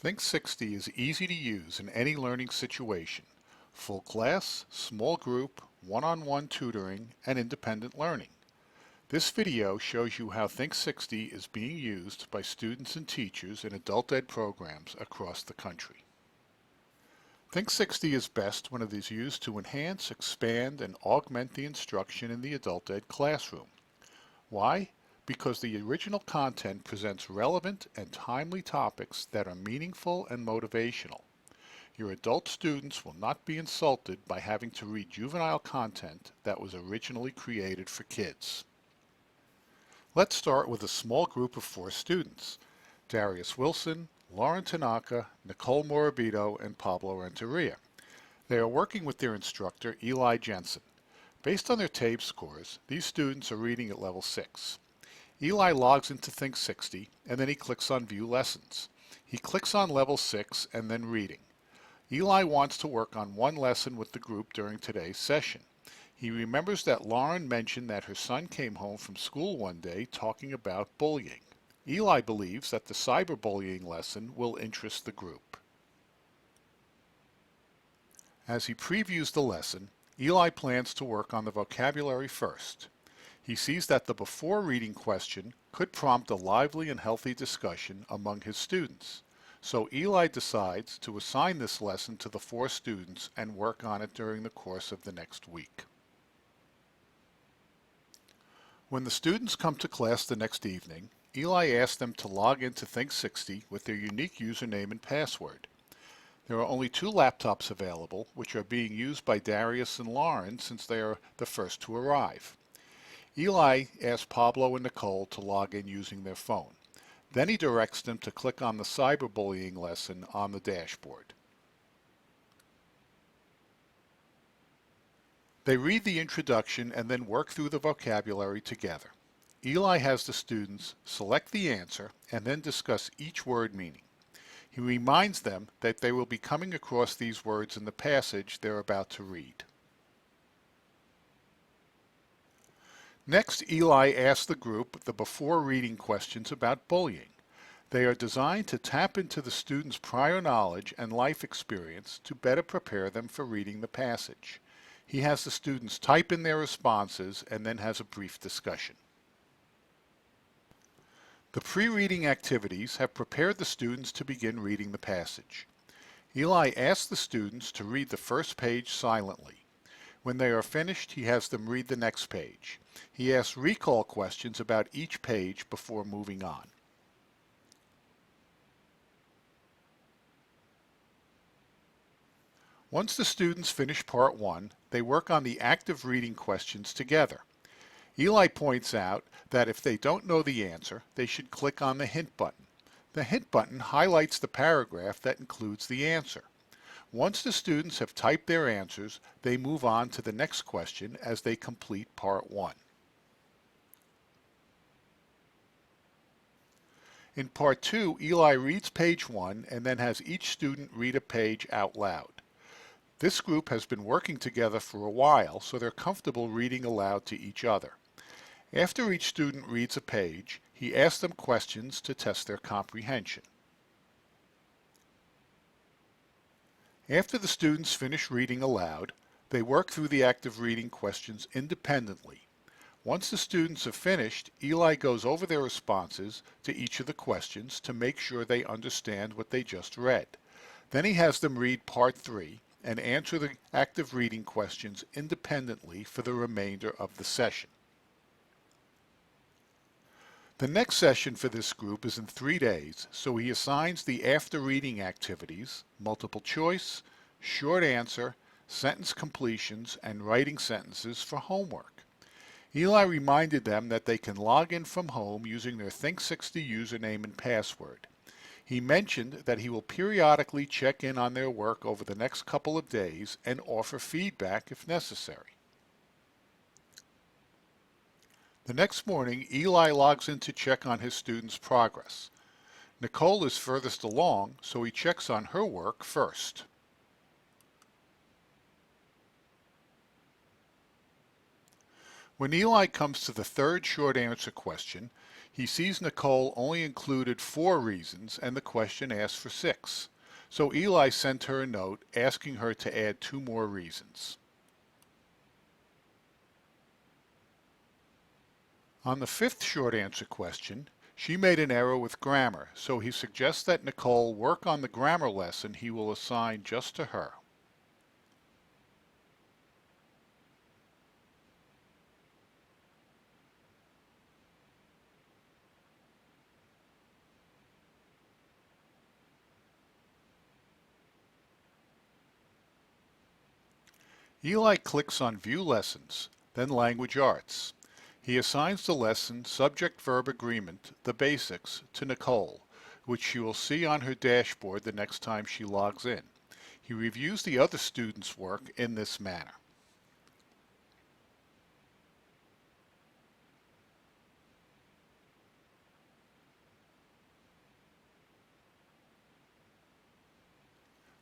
Think60 is easy to use in any learning situation: full class, small group, one-on-one tutoring, and independent learning. This video shows you how Think60 is being used by students and teachers in adult ed programs across the country. Think60 is best when it is used to enhance, expand, and augment the instruction in the adult ed classroom. Why? Because the original content presents relevant and timely topics that are meaningful and motivational. Your adult students will not be insulted by having to read juvenile content that was originally created for kids. Let's start with a small group of 4 students: Darius Wilson, Lauren Tanaka, Nicole Morabito, and Pablo Renteria. They are working with their instructor, Eli Jensen. Based on their TABE scores, these students are reading at level 6. Eli logs into Think60 and then he clicks on View Lessons. He clicks on level 6 and then Reading. Eli wants to work on one lesson with the group during today's session. He remembers that Lauren mentioned that her son came home from school one day talking about bullying. Eli believes that the cyberbullying lesson will interest the group. As he previews the lesson, Eli plans to work on the vocabulary first. He sees that the before reading question could prompt a lively and healthy discussion among his students. So Eli decides to assign this lesson to the 4 students and work on it during the course of the next week. When the students come to class the next evening, Eli asks them to log into Think60 with their unique username and password. There are only 2 laptops available, which are being used by Darius and Lauren since they are the first to arrive. Eli asks Pablo and Nicole to log in using their phone. Then he directs them to click on the cyberbullying lesson on the dashboard. They read the introduction and then work through the vocabulary together. Eli has the students select the answer and then discuss each word meaning. He reminds them that they will be coming across these words in the passage they're about to read. Next, Eli asks the group the before reading questions about bullying. They are designed to tap into the students' prior knowledge and life experience to better prepare them for reading the passage. He has the students type in their responses and then has a brief discussion. The pre-reading activities have prepared the students to begin reading the passage. Eli asks the students to read the first page silently. When they are finished, he has them read the next page. He asks recall questions about each page before moving on. Once the students finish part 1, they work on the active reading questions together. Eli points out that if they don't know the answer, they should click on the hint button. The hint button highlights the paragraph that includes the answer. Once the students have typed their answers, they move on to the next question as they complete part 1. In part 2, Eli reads page 1 and then has each student read a page out loud. This group has been working together for a while, so they're comfortable reading aloud to each other. After each student reads a page, he asks them questions to test their comprehension. After the students finish reading aloud, they work through the active reading questions independently. Once the students have finished, Eli goes over their responses to each of the questions to make sure they understand what they just read. Then he has them read part 3 and answer the active reading questions independently for the remainder of the session. The next session for this group is in 3 days, so he assigns the after reading activities, multiple choice, short answer, sentence completions, and writing sentences for homework. Eli reminded them that they can log in from home using their Think60 username and password. He mentioned that he will periodically check in on their work over the next couple of days and offer feedback if necessary. The next morning, Eli logs in to check on his students' progress. Nicole is furthest along, so he checks on her work first. When Eli comes to the third short answer question, He sees Nicole only included 4 reasons and the question asked for 6. So Eli sent her a note asking her to add 2 more reasons. On the 5th short answer question, she made an error with grammar, so he suggests that Nicole work on the grammar lesson he will assign just to her. Eli clicks on View Lessons, then Language Arts. He assigns the lesson Subject-Verb Agreement, the basics, to Nicole, which she will see on her dashboard the next time she logs in. He reviews the other students' work in this manner.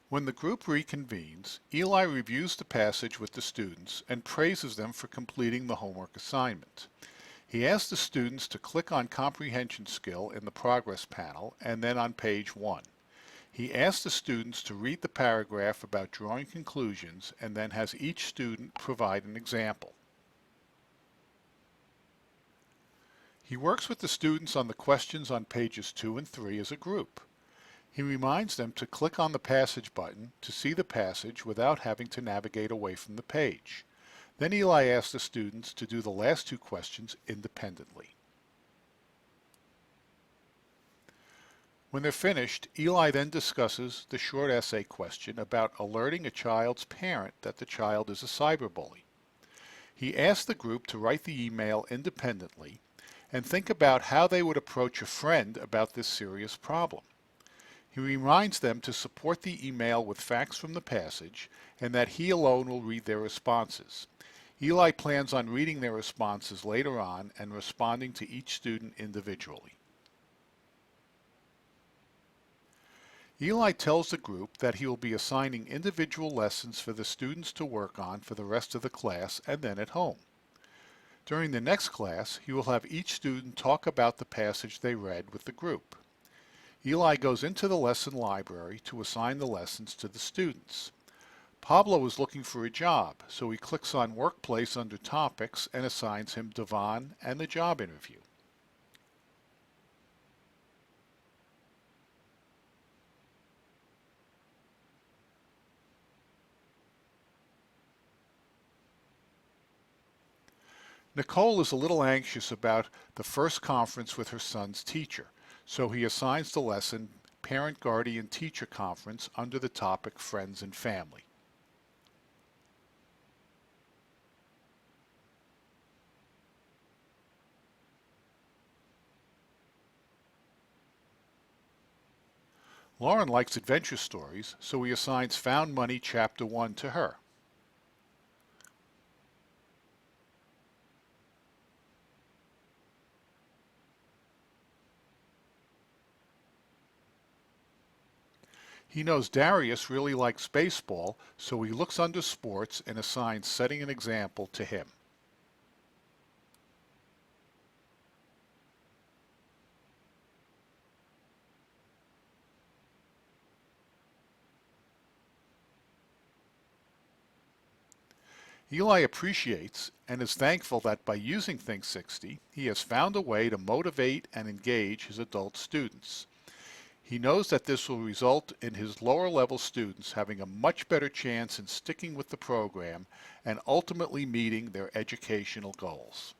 When the group reconvenes, Eli reviews the passage with the students and praises them for completing the homework assignment. He asks the students to click on Comprehension Skill in the Progress panel and then on page 1. He asks the students to read the paragraph about drawing conclusions and then has each student provide an example. He works with the students on the questions on pages 2 and 3 as a group. He reminds them to click on the Passage button to see the passage without having to navigate away from the page. Then Eli asks the students to do the last 2 questions independently. When they're finished, Eli then discusses the short essay question about alerting a child's parent that the child is a cyberbully. He asks the group to write the email independently and think about how they would approach a friend about this serious problem. He reminds them to support the email with facts from the passage and that he alone will read their responses. Eli plans on reading their responses later on and responding to each student individually. Eli tells the group that he will be assigning individual lessons for the students to work on for the rest of the class and then at home. During the next class, he will have each student talk about the passage they read with the group. Eli goes into the lesson library to assign the lessons to the students. Pablo is looking for a job, so he clicks on Workplace under Topics and assigns him Devon and the job interview. Nicole is a little anxious about the first conference with her son's teacher, so he assigns the lesson Parent-Guardian-Teacher Conference under the topic Friends and Family. Lauren likes adventure stories, so he assigns Found Money Chapter 1 to her. He knows Darius really likes baseball, so he looks under Sports and assigns Setting an Example to him. Eli appreciates and is thankful that by using Think60, he has found a way to motivate and engage his adult students. He knows that this will result in his lower-level students having a much better chance in sticking with the program and ultimately meeting their educational goals.